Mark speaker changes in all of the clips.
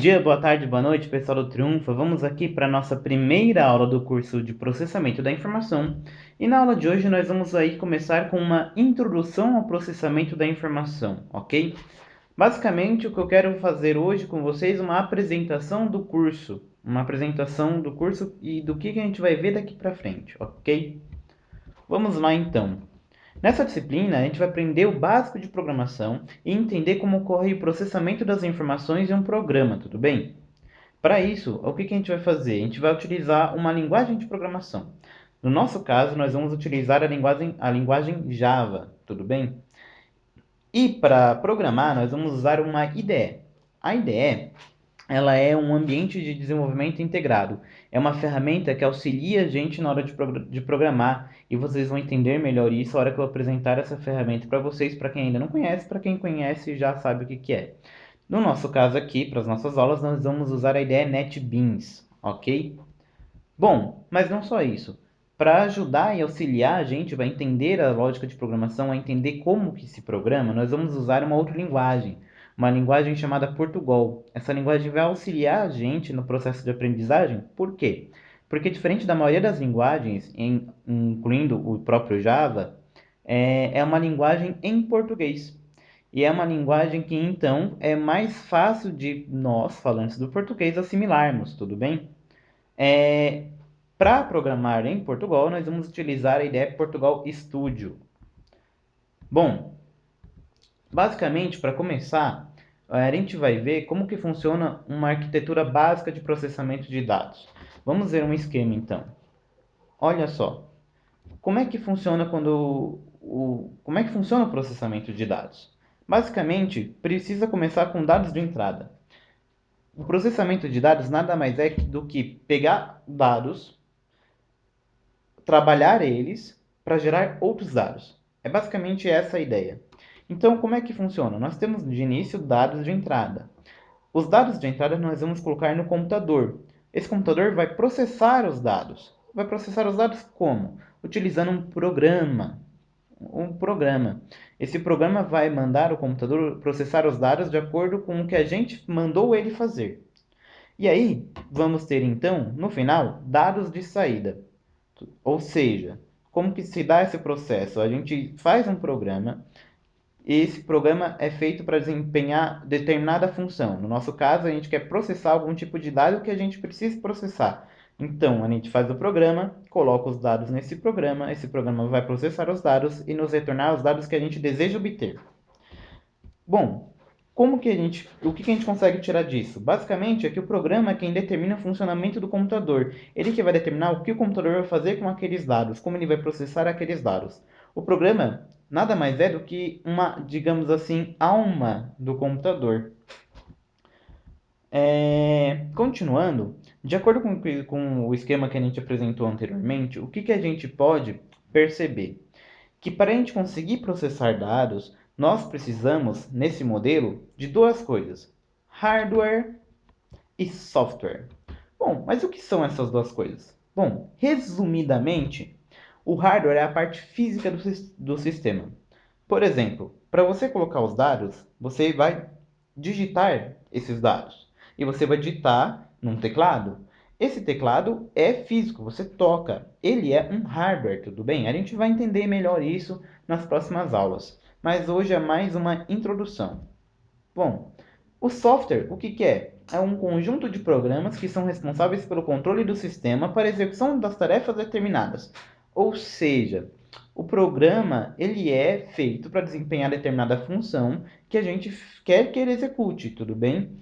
Speaker 1: dia, boa tarde, boa noite, pessoal do Triunfo. Vamos aqui para a nossa primeira aula do curso de Processamento da Informação. E na aula de hoje nós vamos aí começar com uma introdução ao processamento da informação, ok? Basicamente, o que eu quero fazer hoje com vocês é uma apresentação do curso. Uma apresentação do curso e do que a gente vai ver daqui para frente, ok? Vamos lá então. Nessa disciplina, a gente vai aprender o básico de programação e entender como ocorre o processamento das informações em um programa, tudo bem? Para isso, o que a gente vai fazer? A gente vai utilizar uma linguagem de programação. No nosso caso, nós vamos utilizar a linguagem Java, tudo bem? E para programar, nós vamos usar uma IDE. A IDE, ela é um ambiente de desenvolvimento integrado. É uma ferramenta que auxilia a gente na hora de programar e vocês vão entender melhor isso na hora que eu apresentar essa ferramenta para vocês, para quem ainda não conhece, para quem conhece já sabe o que é. No nosso caso aqui, para as nossas aulas, nós vamos usar a ideia NetBeans, ok? Bom, mas não só isso. Para ajudar e auxiliar a gente a entender a lógica de programação, a entender como que se programa, nós vamos usar uma linguagem chamada Portugal. Essa linguagem vai auxiliar a gente no processo de aprendizagem. Por quê? Porque diferente da maioria das linguagens, incluindo o próprio Java, é uma linguagem em português. E é uma linguagem que, então, é mais fácil de nós, falantes do português, assimilarmos, tudo bem? Para programar em Portugal, nós vamos utilizar a ideia Portugal Studio. Bom, basicamente, para começar, a gente vai ver como que funciona uma arquitetura básica de processamento de dados. Vamos ver um esquema, então. Olha só, como é que funciona como é que funciona o processamento de dados? Basicamente, precisa começar com dados de entrada. O processamento de dados nada mais é do que pegar dados, trabalhar eles para gerar outros dados. É basicamente essa a ideia. Então, como é que funciona? Nós temos de início dados de entrada. Os dados de entrada nós vamos colocar no computador. Esse computador vai processar os dados. Vai processar os dados como? Utilizando um programa. Esse programa vai mandar o computador processar os dados de acordo com o que a gente mandou ele fazer. E aí, vamos ter então, no final, dados de saída. Ou seja, como que se dá esse processo? A gente faz um programa e esse programa é feito para desempenhar determinada função. No nosso caso, a gente quer processar algum tipo de dado que a gente precisa processar. Então, a gente faz o programa, coloca os dados nesse programa, esse programa vai processar os dados e nos retornar os dados que a gente deseja obter. Bom, o que a gente consegue tirar disso? Basicamente é que o programa é quem determina o funcionamento do computador. Ele que vai determinar o que o computador vai fazer com aqueles dados, como ele vai processar aqueles dados. O programa nada mais é do que uma, digamos assim, alma do computador. Continuando, de acordo com o esquema que a gente apresentou anteriormente, o que a gente pode perceber? Que para a gente conseguir processar dados, nós precisamos, nesse modelo, de duas coisas: hardware e software. Bom, mas o que são essas duas coisas? Bom, resumidamente, o hardware é a parte física do sistema. Por exemplo, para você colocar os dados, você vai digitar esses dados e você vai digitar num teclado. Esse teclado é físico, você toca. Ele é um hardware, tudo bem? A gente vai entender melhor isso nas próximas aulas, mas hoje é mais uma introdução. Bom, o software, o que é? É um conjunto de programas que são responsáveis pelo controle do sistema para a execução das tarefas determinadas. Ou seja, o programa ele é feito para desempenhar determinada função que a gente quer que ele execute, tudo bem?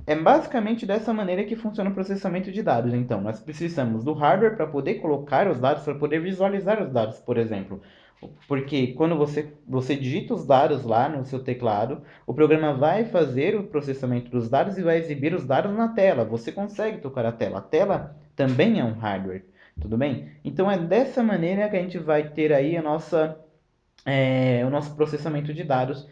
Speaker 1: É basicamente dessa maneira que funciona o processamento de dados. Então, nós precisamos do hardware para poder colocar os dados, para poder visualizar os dados, por exemplo. Porque quando você digita os dados lá no seu teclado, o programa vai fazer o processamento dos dados e vai exibir os dados na tela. Você consegue tocar a tela. A tela também é um hardware, tudo bem? Então é dessa maneira que a gente vai ter aí o nosso processamento de dados.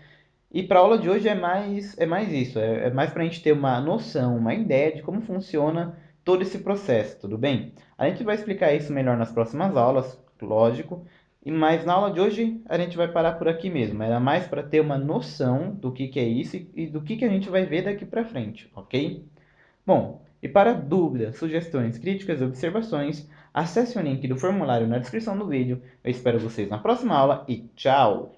Speaker 1: E para a aula de hoje é mais isso, é mais para a gente ter uma noção, uma ideia de como funciona todo esse processo, tudo bem? A gente vai explicar isso melhor nas próximas aulas, lógico. Mas na aula de hoje a gente vai parar por aqui mesmo. Era mais para ter uma noção do que é isso e do que a gente vai ver daqui para frente, ok? Bom, e para dúvidas, sugestões, críticas e observações, acesse o link do formulário na descrição do vídeo. Eu espero vocês na próxima aula e tchau!